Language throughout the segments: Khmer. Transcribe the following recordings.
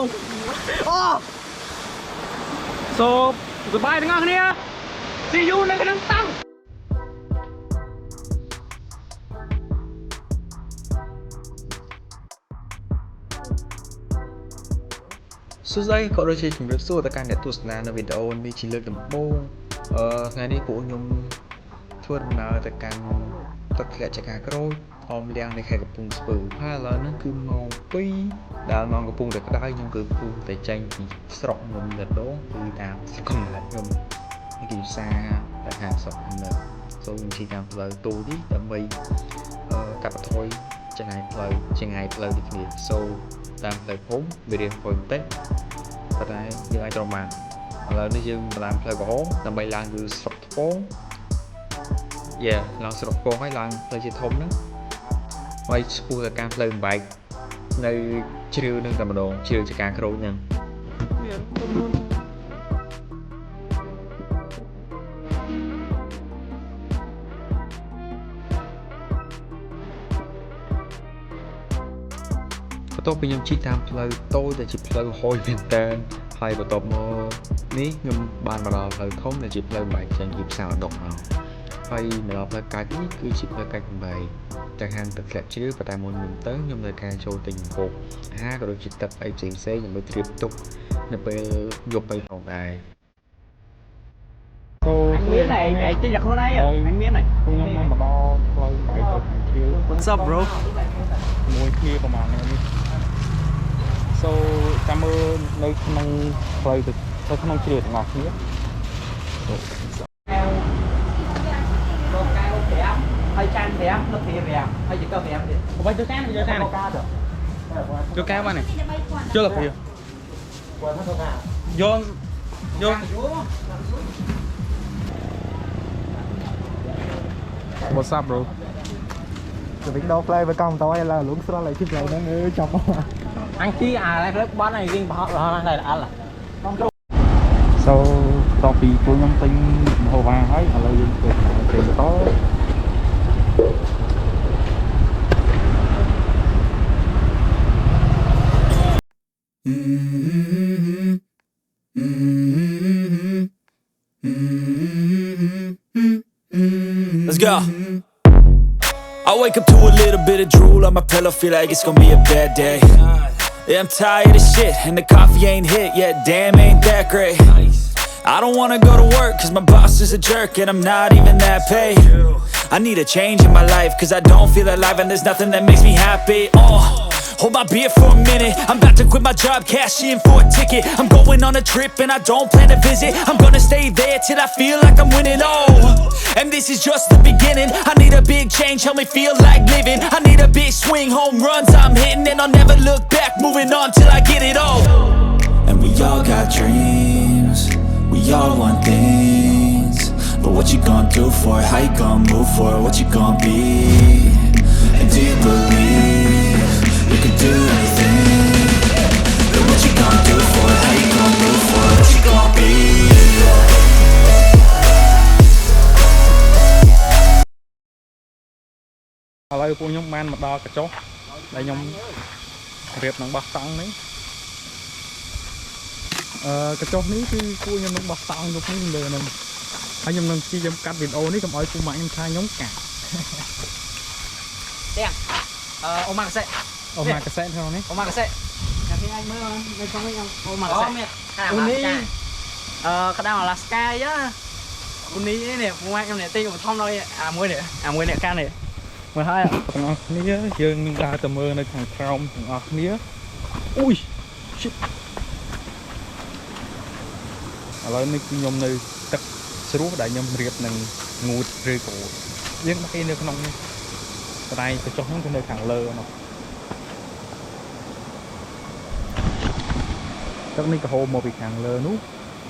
So goodbyeទាំងអស់គ្នា See you នៅក្នុងតាំងសួស្តីក៏ដូចជាជំរាបសួរទៅកាន់អ្នកទស្សនានៅវីដេអូនេះជាលើកដំបូងថ្ងៃនេះពួកខ្ញុំធ្វើដំណើរទៅកាន់ទឹកធ្លាក់ចកាក្រូចអមលៀងនៃខេត្តកំពង់ស្ពឺហើយឥឡូវនេះគឺម៉ោង 2 ដែលម៉ោងកំពុងតែក្តៅខ្ញុំគឺពុះតែចេញពីស្រុកខ្ញុំតែដងគឺតាមស្រុកកំណើតខ្ញុំនេះគឺផ្សារតែខាងស្រុកកំណើតសូមខ្ញុំជិះតាមផ្លូវទូនេះដើម្បីកាត់បន្ថយចង្អែតផ្លូវដូចគ្នាសូមតាមផ្លូវភូមិវារៀងហួយបន្តិចប៉ុន្តែយើងអាចត្រមបានឥឡូវនេះយើងតាមផ្លូវក្រហមដើម្បីឡើងគឺស្រុកថ្ពងឡើងស្រុកថ្ពងហើយឡើងផ្លូវជាធំហ្នឹងហើយឆ្ពោះទៅកាន់ផ្លូវបំបែកនៅជ្រាវនឹងតែម្ដងជ្រាវចកាក្រូចហ្នឹងបន្ទាប់ពីខ្ញុំជិះតាមផ្លូវតូចដែលជាផ្លូវហួយមែនតើហើយបន្ទាប់មកនេះខ្ញុំបានមកដល់ផ្លូវធំដែលជាផ្លូវបែកចេញពីផ្សារដុកមកហើយមកដល់ផ្លូវកាច់នេះគឺជាផ្លូវកាច់8តែខាងទឹកធ្លាក់ជ្រាវប៉ុន្តែមុនទៅខ្ញុំនៅការចូលទិញម្ហូបអាហារក៏ដូចជាទឹកអីផ្សេងដើម្បីត្រៀមទុកនៅពេលយប់ទៅផងដែរមានឯងជិះខ្លួនឯងអញមានឯងខ្ញុំមកដល់ផ្លូវបែកទៅខាងជ្រាវ What's up bro មួយគ្នាប្រហែលនេះ So ចាំមើលនៅក្នុងផ្លូវទៅក្នុងជ្រាវទាំងអស់គ្នាហើយចាន5ទឹកព្រា5ហើយចង្កឹះ5ទៀតបើទៅចានយកចានយកកែវបានទេយកលព្រាយក What's up bro ទៅវិញដល់ផ្លូវវាកង់តោះហើយឡើយលងស្រល់ហើយជិះផ្លូវហ្នឹងចប់អញជីអាផ្លូវបាត់ហើយវិញបោះរហ័សតែល្អហ្នឹងSo តពីពួកខ្ញុំទិញមហូបអាហារហើយឥឡូវយើងធ្វើពេលបន្តLet's go. I wake up to a little bit of drool on my pillow, feel like it's gonna be a bad day. Yeah, I'm tired of shit, and the coffee ain't hit yet, damn, ain't that great. I don't wanna go to work, cause my boss is a jerk, and I'm not even that paid. I need a change in my life, cause I don't feel alive, and there's nothing that makes me happy. Hold my beer for a minute, I'm about to quit my job, cash in for a ticket. I'm going on a trip and I don't plan to visit. I'm gonna stay there till I feel like I'm winning, and this is just the beginning. I need a big change, help me feel like living. I need a big swing, home runs I'm hitting, and I'll never look back, moving on till I get it all. And we all got dreams, we all want things, but what you gonna do for it? How you gonna move for it? What you gonna be? And do you believe you can do anything? But what you gonna do for it? How you gonna move for it? What you gonna be?ឥឡូវពួកខ្ញុំបានមកដល់កញ្ចុះដែលខ្ញុំរៀបនឹងបោះតង់នេះកញ្ចុះនេះគឺពួកខ្ញុំនឹងបោះតង់យកនេះលើនឹងហើយខ្ញុំនឹងជិះខ្ញុំកាត់វីដេអូនេះកុំឲ្យពូម៉ាក់ខ្ញុំថាខ្ញុំកាត់ទាំងអូម៉ាកាសេក្នុងនេះអូម៉ាកាសេកាពីអញមើលនៅក្នុងនេះអូម៉ាកាសេមានក្តៅអាឡាស្កាអីណាពូនេះនេះពូម៉ាក់ខ្ញុំនេះទីកំធំដល់អាមួយនេះកាន់នេះមើលហើយទាំងអស់គ្នាយើងនឹងដើរទៅមើលនៅខាងក្រោមទាំងអស់គ្នាអូយ shit ឥឡូវនេះខ្ញុំនៅទឹកស្រួសដែលខ្ញុំរៀបនឹងងូតឬក៏យើងដាក់គេនៅក្នុងនេះតែកញ្ចុះហ្នឹងគឺនៅខាងលើនោះទឹកនេះក៏ហូរមកពីខាងលើនោះ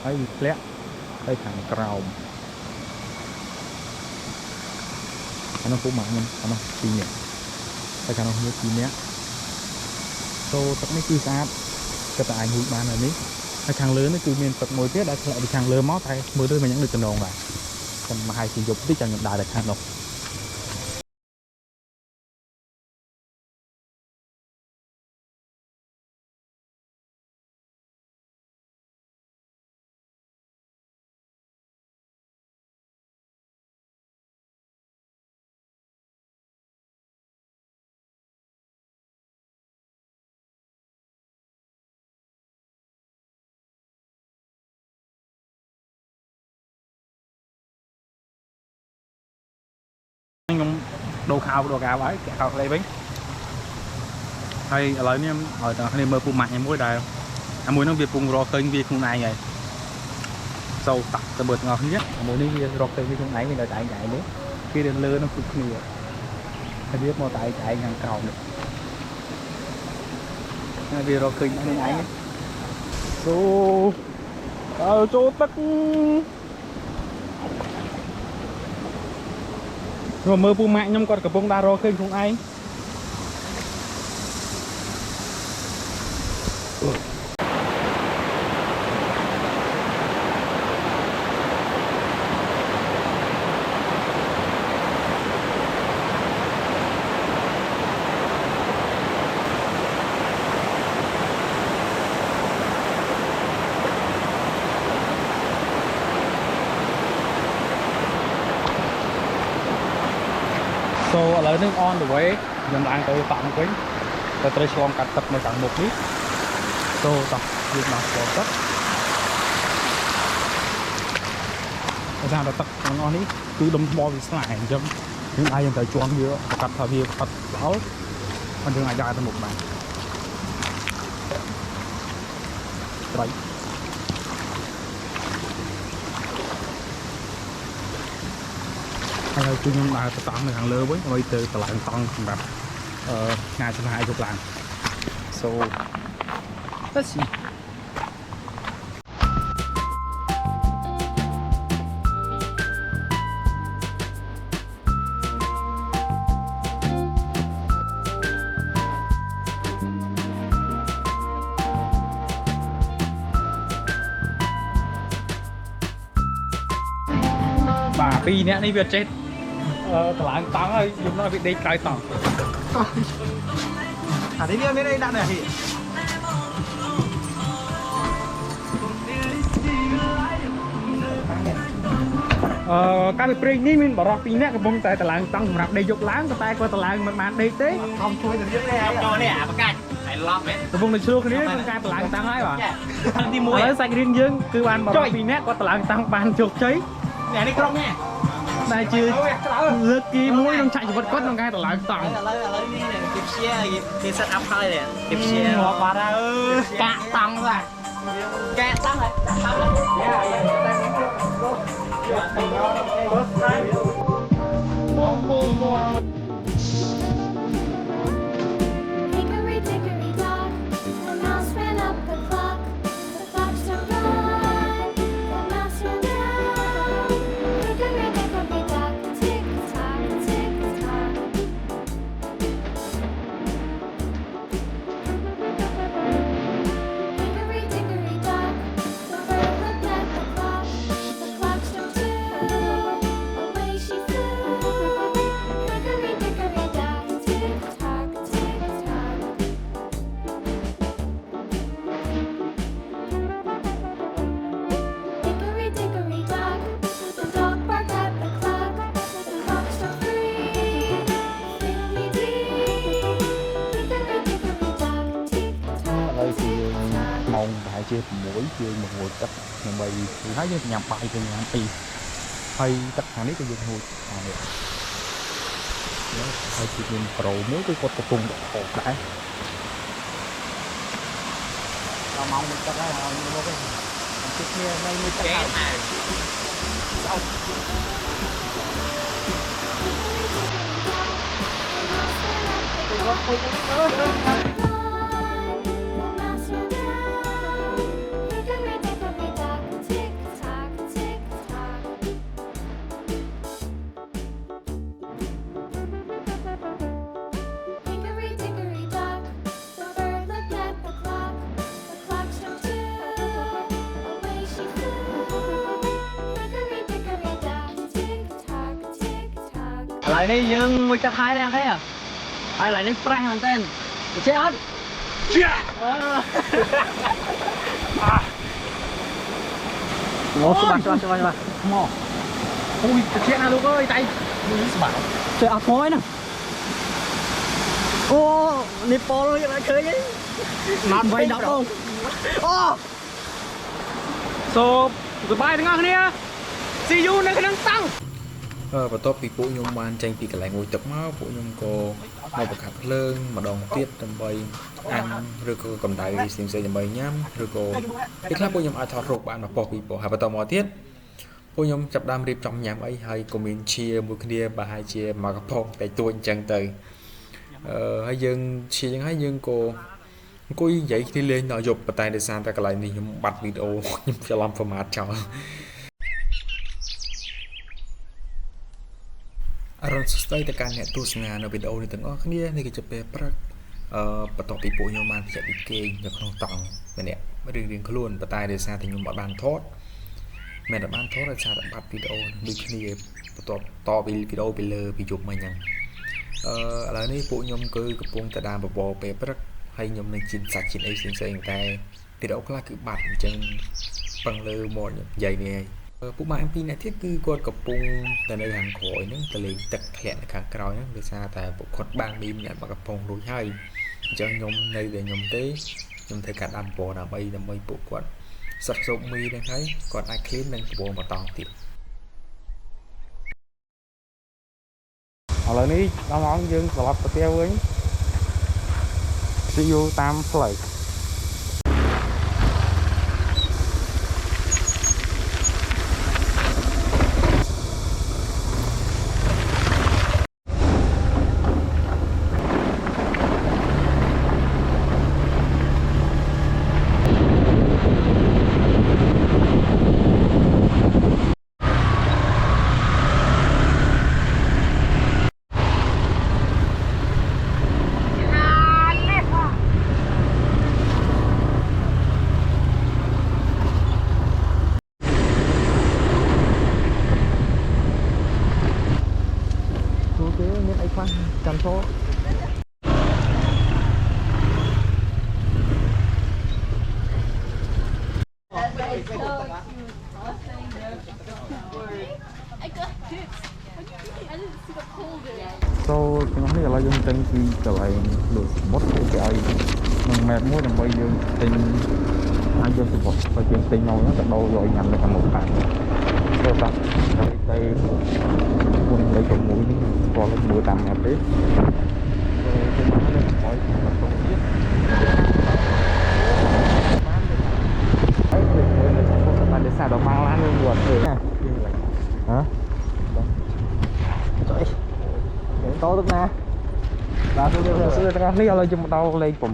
ហើយវាធ្លាក់ទៅខាងក្រោមអានោះពូម៉ាក់ខ្ញុំអានោះ2នាក់ហើយខាងនោះមួយ2នាក់ចូលទឹកនេះគឺស្អាតក៏តែអាចងូតបានហើយនេះហើយខាងលើនេះគឺមានទឹកមួយទៀតដែលធ្លាក់ពីខាងលើមកតែមើលទៅមិនយ៉ាងដូចតំណងដែរខ្ញុំមកឲ្យជាយប់តិចចាំខ្ញុំដើរទៅខាងនោះ đồ khao ấy kẹo khao đây bánh hay ở này ở tầng này mơ phụ mạnh em muối đây muối nó việc cùng rò kênh việc cùng này này sâu tặc từ bớt ngọt nhất muối này việc rò kênh việc cùng này mình đợi chạy chạy đấy khi đến lơ nó cực nhiều hay biết mò chạy chạy ngang cầu được việc rò kênh cùng này số chỗ tắc rồi mơ phụ mạnh nhưng còn cả bông đa rò kênh cùng anh so ឥឡូវនេះ on the way ខ្ញុំឡើងទៅតង់វិញទៅត្រូវឆ្លងកាត់ទឹកនៅខាងមុខនេះ so តោះយើងមកឆ្លងទឹកដោយសារតែទឹកទាំងអស់នេះគឺដុំថ្មវាស្លាយអញ្ចឹងយើងអាចយើងត្រូវជន់វាកាត់ថាវាកាត់ដល់មិនយើងអាចយកទៅមុខបានត្រៃហើយគឺខ្ញុំដើរទៅតង់នៅខាងលើវិញដើម្បីទៅតឡើងតង់សម្រាប់ថ្ងៃចំណាយជប់ឡើង so let's see បាទពីរនាក់នេះវាចេះតឡើងតង់ហើយខ្ញុំនៅវាដេកក្រោយតង់អានេះវាមានអីដាក់នេះការពីព្រេងនេះមានបរិសុទ្ធពីរនាក់កំពុងតែតឡើងតង់សម្រាប់ដេកយកឡើងតែគាត់តឡើងមិនបានដេកទេខំជួយទៅយើងនេះហើយចូលនេះអាប្រកាច់ហើយឡប់ហ៎កំពុងតែជ្រួគ្នាក្នុងការតឡើងតង់ហើយបាទទី1ឥឡូវសាច់រឿងយើងគឺបានបរិសុទ្ធពីរនាក់គាត់តឡើងតង់បានជោគជ័យនេះនេះក្រុមនេះតែជាលើកគីមួយក្នុងឆាក់ជីវិតគាត់ក្នុងការតឡើងតង់ឥឡូវនេះគេព្យាគេ set up ហើយគេព្យាងាប់បាត់ហើយកាក់តង់ហ្នឹងកាក់តង់ហើយតង់ជា6ជា1ហួចទឹកដើម្បីហើយយើងញ៉ាំបាយទៅញ៉ាំពីរហើយទឹកខាងនេះក៏យើងហួចខាងនេះហើយជាមានប្រូមួយគឺគាត់កំពុងដាក់ខោដែរដល់ម៉ោង1ទឹកហើយមកវិញជិះគ្នានៅមួយទឹកហើយlại đi nhưng mới chắc hai đang thế à ai lại đến prang làm tên chết hết nó cho bạn mò ui chết à luôn ơi tay chơi áo khói nè ô nipple luôn vậy chơi chứ mặt quay đọc không ô so goodbye ទាំងអស់គ្នា see you នៅក្នុងតង់ បន្ទាប់ពីពួកខ្ញុំបានចេញពីកន្លែងងូតទឹកមកពួកខ្ញុំក៏មកបង្កាត់ភ្លើងម្ដងទៀតដើម្បីអាំងឬក៏កម្ដៅផ្សេងៗដើម្បីញ៉ាំឬក៏ពេលខ្លះពួកខ្ញុំអាចថតរូបបានមកប៉ុស្តិ៍ពីប៉ុស្តិ៍ហើយបន្តមកទៀតពួកខ្ញុំចាប់ដើមរៀបចំញ៉ាំអីហើយក៏មានជាមួយគ្នាប្រហែលជាមកកំប៉ុងតែទួចអញ្ចឹងទៅហើយយើងជាយ៉ាងហើយយើងក៏អង្គុយនិយាយគ្នាលេងដល់យប់ប៉ុន្តែដោយសារតែកន្លែងនេះខ្ញុំបាត់វីដេអូខ្ញុំច្រឡំ format ចោលអរុនសួស្ដីទៅកាន់អ្នកទស្សនានៅវីដេអូនេះទាំងអស់គ្នានេះគឺជាពេលព្រឹកបន្ទាប់ពីពួកខ្ញុំបានភ្ជាប់ពីគេនៅក្នុងតង់ម្នាក់រៀងខ្លួនប៉ុន្តែដោយសារតែខ្ញុំអត់បានថតមិនបានថតដោយសារតែបាត់វីដេអូដូចគ្នាបន្ទាប់តពីវីដេអូពីលើពីយប់មិញហ្នឹងឥឡូវនេះពួកខ្ញុំគឺកំពុងតែដើរបបរពេលព្រឹកហើយខ្ញុំនឹងជិះសាច់ជិះអីផ្សេងៗតែវីដេអូខ្លះគឺបាត់អញ្ចឹងពឹងលើមកខ្ញុំនិយាយនេះពួកម៉ាក់ពីរអ្នកទៀតគឺគាត់កំពុងតែនៅខាងក្រោយហ្នឹងទៅលេងទឹកធ្លាក់នៅខាងក្រោយហ្នឹងដោយសារតែពួកគាត់បានមីម្នាក់មកកំពុងរួចហើយអញ្ចឹងខ្ញុំនៅតែខ្ញុំទេខ្ញុំធ្វើការដាំបបរដើម្បីពួកគាត់សិតសូបមីហ្នឹងហើយគាត់អាចឃ្លីននឹងបបរបន្តទៀតឥឡូវនេះដល់ម៉ោងយើងត្រឡប់ទៅផ្ទះវិញទៅយកតាមផ្លូវមានអីខ្លះចាំចូល ចូលក្នុងនេះឥឡូវយើងចេញពីកន្លែងដូចសមុទ្រទៅឲ្យនឹងម៉ែត្រមួយដើម្បីយើងទិញអាចយកសមុទ្របើយើងទិញមកហ្នឹងក៏ដោយកញ៉ាំនៅខាងមុខបានចូលតាទៅមុនលេខ6នេះស្គាល់មើលតាមម៉ែត្រទេទៅមកនេះឲ្យបន្តទៀតហើយគឺមើលនៅក្នុងសបានដោយសារដល់ម៉ាំងឡានយើងយល់ទេហ៎ចុយតោទឹកណាបាទទៅសួរទាំងអស់នេះឥឡូវយើងមកដល់លេខ6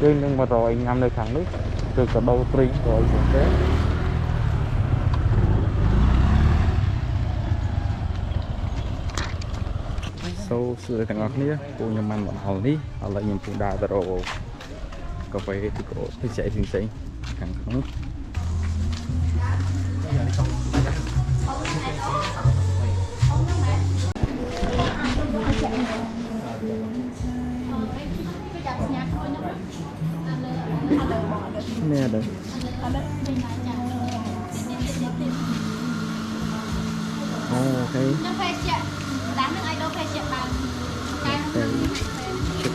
យើងនឹងមករកអីញ៉ាំនៅខាងនេះគឺកដោត្រីក៏អីចឹងដែរសួរទាំងអស់គ្នាពួកខ្ញុំបានមកដល់នេះឥឡូវខ្ញុំពុំដើរទៅរកកាហ្វេឬក៏ភេសជ្ជៈផ្សេងៗខាងក្នុងនេះដែរអូខេខ្ញុំភេសជ្ជៈតាមនឹងឲ្យដល់ភេសជ្ជៈបាន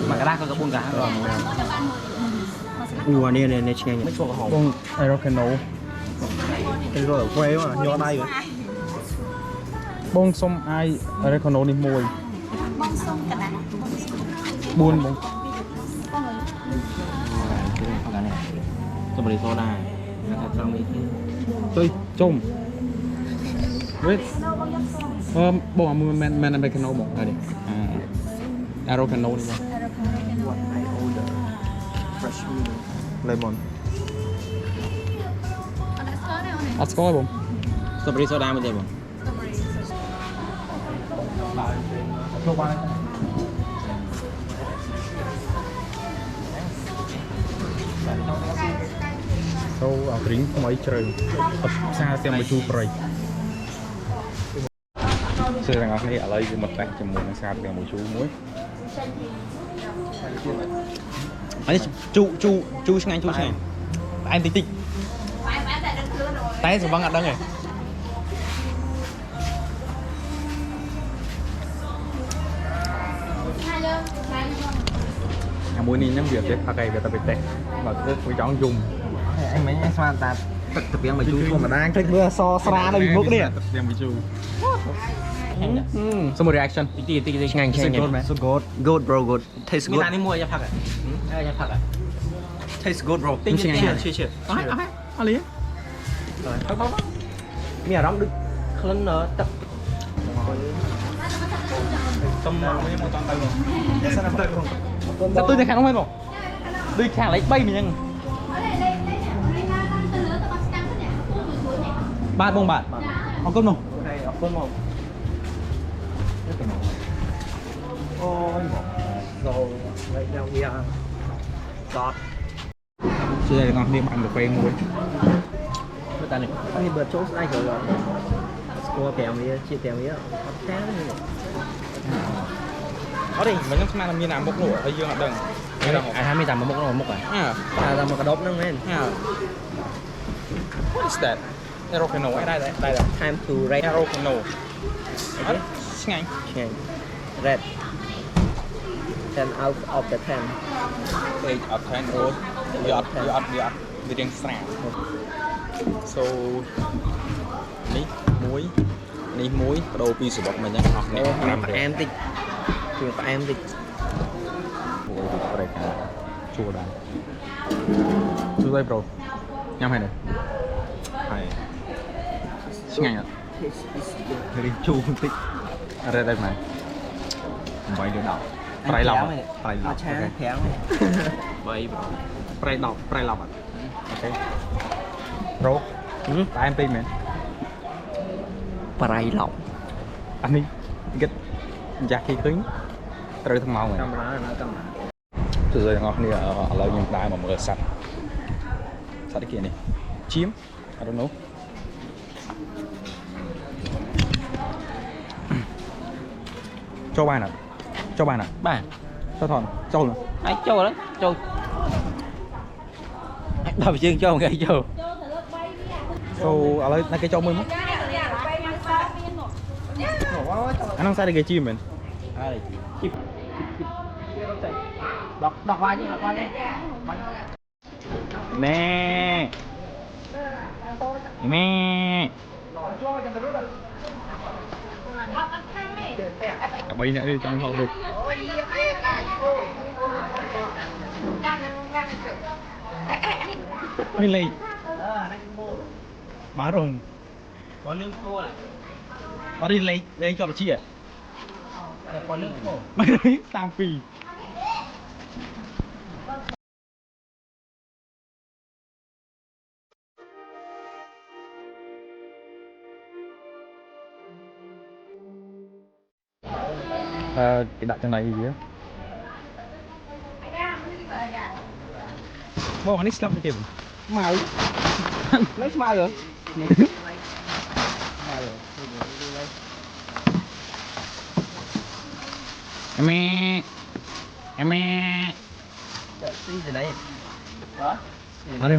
មកកដាក៏4កាសនេះឆ្ងាញ់មិនឈប់ហោបងអេរ៉ូកាណូទៅរកវ៉េមកញ័រដៃបងសុំអាយអេរ៉ូកាណូនេះមួយបងសុំកដា4បងសម្រាប់សូដាថាត្រង់នេះទៅចុំវិញបងមែនអេរ៉ូកាណូបងហើយនេះអេរ៉ូកាណូនេះបងlemon អត់ស្គាល់បងស្ទ្រូប៊េរីសូដាមួយទេបងចូលបានចូលអាព្រីងថ្មីជ្រៅផ្សារទាំងមួយជូរប្រៃសួរទាំងអស់គ្នាឥឡូវយើងមកតេស្តជាមួយនឹងផ្សារទាំងមួយជូរមួយអនេះជូឆ្ងាញ់ផ្អែមតិចផ្អែមតែដឹងខ្លួនតែសង្វឹងអត់ដឹងទេអាមួយនេះខ្ញុំវាចេះផឹកឯងវាទៅបេតេះបើធ្វើវាចង់យំអញមិញស្មានតា tập viên mày chú không mà đang thích mưa so sra nó bị mốc nè tập viên bị chú some reaction ngang so good bro good taste good đi mua cho phật à taste good bro tinh chưa lý mẹ đóng được khấn nữa tập tôm với một con tay luôn tôi đi khang không hay không đi khang lấy bay mình nhưng bạn bông bạn ông cơm không ôi rồi vậy đâu đi ăn giọt chưa đây ngon đi bạn được quen muối người ta này anh bật chỗ này rồi score kèo mía chia kèo mía té ở đây mình cũng làm như nào mốc nổ ở dương ở đằng ai 28 mà mốc à ra một cái đốp nó lên what is that Aerocano đây đây time to rate Aerocano ngay red 10 out of the 10 8 of 10 old វារៀងស្រាល so នេះមួយបដូរពីសបុកមិញហ្នឹងអស់គ្នាផ្អែមតិចគឺផ្អែមតិច មួយប្រេកជួដែរជួដែរប្រូញ៉ាំហើយនេះហើយឆ្ងាញ់អត់រៀងជូរបន្តិចអរ៉េដែរម៉ែបាយលើ10ប្រៃឡប់ប្រៃឡប់ ឆាប្រាំង3ប្រៃ10ប្រៃឡប់អត់អូខេប្រូតែemពេកមែន ប្រៃឡប់ អានេះគិតយ៉ាស់គេឃើញត្រូវថ្មងមែន កាមេរ៉ានៅកាមេរ៉ា សួស្តីទាំងអស់គ្នាឥឡូវខ្ញុំដើរមកមើលសត្វអីគេនេះជៀម I don't know ចូលបានអត់បាទចូលថនចូលហើយចូលហើយចូលដល់យើងចូលគេចូលឥឡូវតែគេចូលមួយមកអានោះសារគេជៀមមែនហើយជីបដកវាយនេះណែបីអ្នកនេះចង់ថតរូបនេះលេងបារងបើលឿងគោអត់នេះលេងជាប់ជាបើលឿងគោមិនតាំងពីគេដាក់ចំណៃវាមកនេះស្លាប់ទេមកនេះស្មើហ៎អមេស៊ីទៅណៃអរេ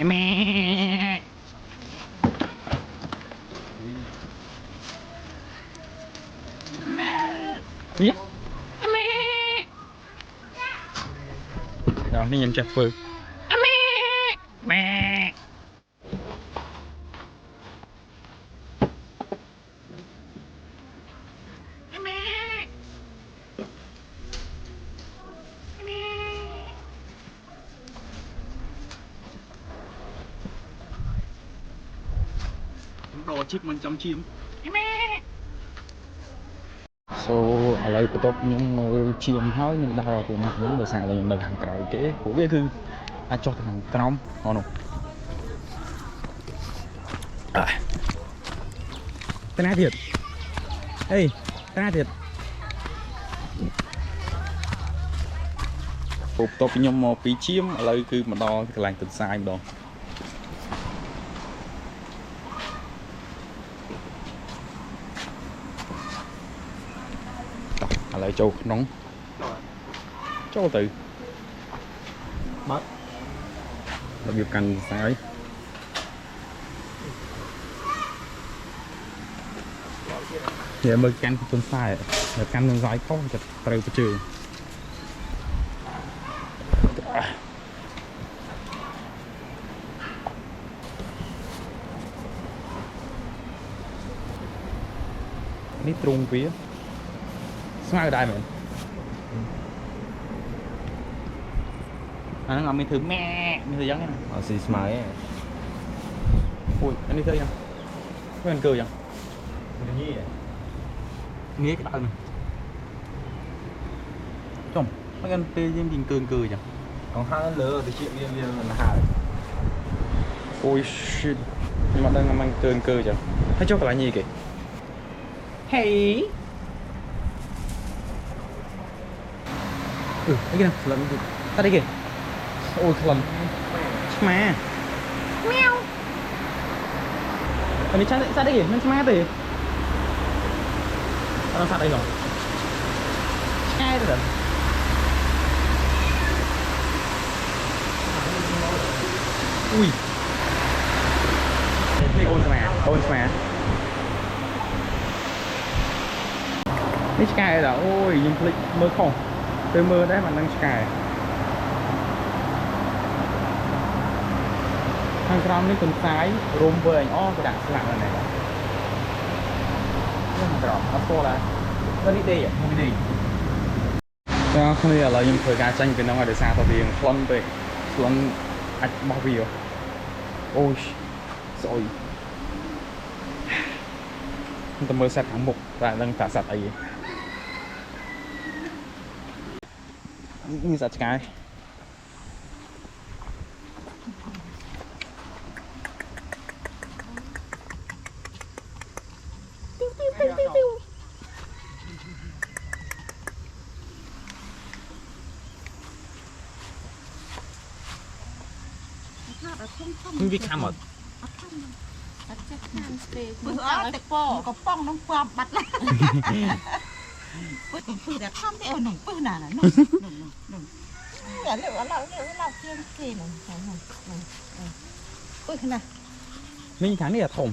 អមេនេះដល់នេះខ្ញុំចេះធ្វើម៉ែđồ chip mình chấm chim so ឥឡូវបន្ទាប់ខ្ញុំមើលឈាមហើយខ្ញុំដើរទៅមកខ្ញុំដោយសារតែខ្ញុំនៅខាងក្រោយគេព្រោះវាគឺអាចចុះទៅខាងក្រោមអូនោះតាណាទៀតអេតាណាទៀតបន្ទាប់ខ្ញុំមកពីឈាមឥឡូវគឺមកដល់កន្លែងទឹកសាយម្ដងឥឡូវចូលក្នុងចូលទៅបាត់របៀបកាន់ខ្សែមើលកាន់ពីទុនខ្សែតែកាន់នឹងខ្សែខុសទៅត្រូវប្រជើ នេះទ្រូងវាស្មៅដែរមែនអាហ្នឹងអត់មានធ្វើម៉ែមានធ្វើយ៉ាងណា អត់ស៊ីស្មៅទេ អូយអានេះធ្វើយ៉ាងមិនកើយ៉ាង ញី ងាយក្តៅណាស់ចំមិនកាន់ពេលយើងยิงកើចឹង កងហើលើទៅជាវាមិនហើយ អូយ shit ខ្ញុំអត់ដឹងមិនកើចឹងហើយចុះកន្លែងញីគេ Hey អីគេណាក្លិនអត់អីគេអូយក្លិនឆ្មាមៀវអានេះសត្វអីគេមិនឆ្មាទេអត់សត្វអីហ៎ឆ្កែទៅអុយនេះអូនឆ្មានេះឆ្កែដល់អូយខ្ញុំភ្លេចមើលខុសទៅមើលដែរមិនដឹងឆ្កែខាងក្រោមនេះទន្សាយរុំវែងអក៏ដាក់ស្លាកនៅនេះខាងក្រោមអត់ស្គាល់ដែរនេះទេនេះទេចាគ្នាឥឡូវខ្ញុំធ្វើការចាញ់ពីនោះឲ្យដោយសារតែវាក្លន់ពេកក្លន់អាចបោះវាអូយស្អុយខ្ញុំទៅមើលសត្វខាងមុខតែដឹងថាសត្វអីនេះសត្វឆ្កែវាខាំអត់ bữa ở tại po có pong nó qua bắt lại bữa cũng phi đã không theo nồng bữa nào là nồng nồng liệu kia kia nồng bữa nào មីងខាងនេះអាធំ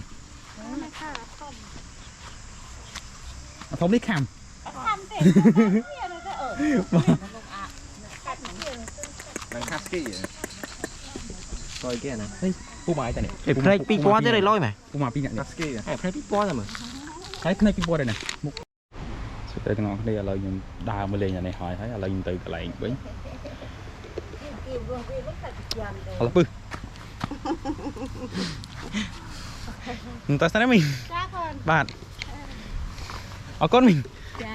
អាធំនេះខាំ không thể kia nó sẽ ở នឹងខាត់ស្គីកយគេណា ពូម៉ាយតែនេះ ផ្នែកពីពណ៌ទេរយលយម៉ែ ពូម៉ាពីរនាក់នេះ ខាត់ស្គីផ្នែកពីពណ៌តែមើល ហើយផ្នែកពីពណ៌ដែរណាមុខស្ទើរទាំងអស់គ្នាឥឡូវខ្ញុំដើរមកលេងអានេះហើយឥឡូវខ្ញុំទៅកន្លែងវិញឥឡូវពឹសមិនតើស្នេហ៍មីង cha con បាទអរគុណមីង cha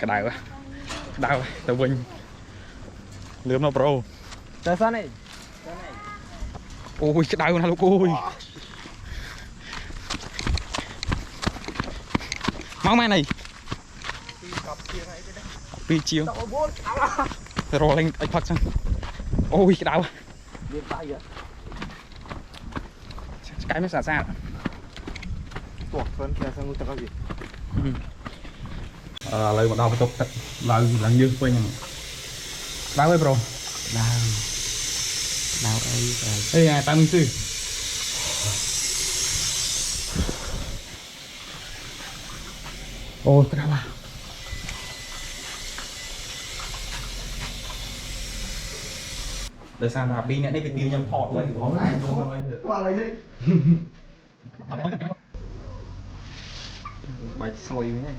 ក្តៅទៅវិញលឿមមកប្រូ ទៅសិនឯង អូយក្តៅណាស់លោកអូយមកម៉ែនេះពីជាងរលេងឲ្យផឹកចឹងអូយក្តៅ វាបាយ ឆ្កែមិនស្អាត ទោះខ្លួនគេសឹងទឹកអី ឥឡូវមកដល់បន្ទប់ទឹកឡើងញើសវិញឡើងហើយប្រូ ដៅអីតែ អីអាតាមមីងគឺអូក្តៅដោយសារថាពីរអ្នកនេះវាទាញខ្ញុំថតវិញបងឯងគាត់អីនេះបាច់ស្រួយវិញហ្នឹង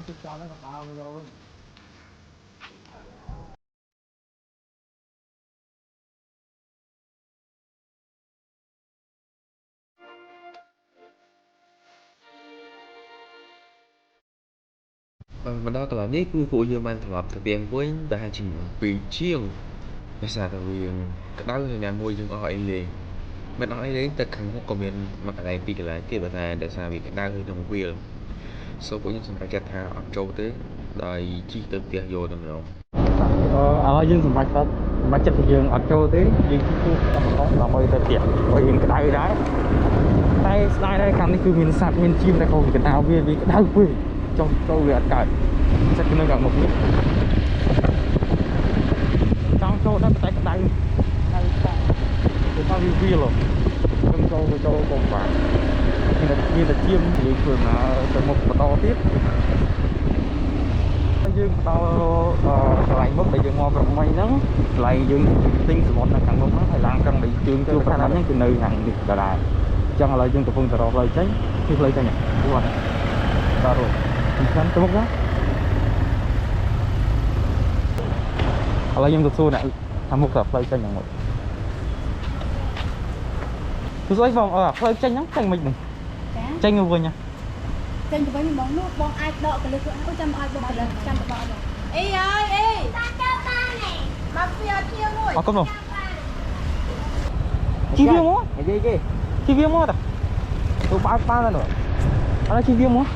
ទៅចោលហ្នឹងក៏ដើរទៅវិញ Mà đó là biết vui phụ dương mang thọp thực hiện với đại hành trình vì chiêng bây giờ là vì cái đó thì nhà mua dương hỏi liền mình nói đến tất cả các comment mà cái này vì cái lại kia bà thà để sao vì cái đau hơi đồng quyền số của những sản phẩm chặt thà ở châu tới đời chi tự tiền vô được rồi ឥឡូវយើងសម្រេចបាត់មកចិត្តយើងអត់ចូលទេយើងគូដើម្បីទៅទៀតព្រោះយើងក្តៅដែរតែស្ដាយដែរកម្មនេះគឺមានសត្វមានជីមតែក៏វាក្តៅវាក្តៅពេកចុះចូលវាអត់កើតចិត្តនៅខាងមុខនេះចង់ចូលដល់តែក្តៅតែទៅថាវាវាលខ្ញុំចូលកុំបានមានតែជីមនិយាយខ្លួនទៅមុខបន្តទៀត យើងដល់កន្លែងមុខដែលយើងមកប្រមាញ់ហ្នឹងកន្លែងយើងទិញសមុទ្រនៅខាងមុខហ្នឹងហើយឡើងកឹងដែលជើងជួបខាងហ្នឹងគឺនៅខាងនេះដដែលអញ្ចឹងឥឡូវយើងកំពុងទៅរកផ្លូវចេញគឺផ្លូវចេញហ្នឹងដល់រួចអញ្ចឹងទៅមុខណាឥឡូវខ្ញុំទៅសួរអ្នកខាងមុខទៅផ្លូវចេញហ្នឹងមកគឺស្អីបងផ្លូវចេញហ្នឹងចេញមិនហ្នឹងចេញទៅវិញណា ចេញទៅវិញបងនោះបងអាចដកកលឹះអូចាំឲ្យបងកលឹះចាំទៅបោះអីអើយអីតាចាំបាននេះមកពីអត់ជាមួយ អរគុណបងជីវាមកនិយាយគេជីវាមកតាទៅបើកបានហើយនោះអត់ជីវាមក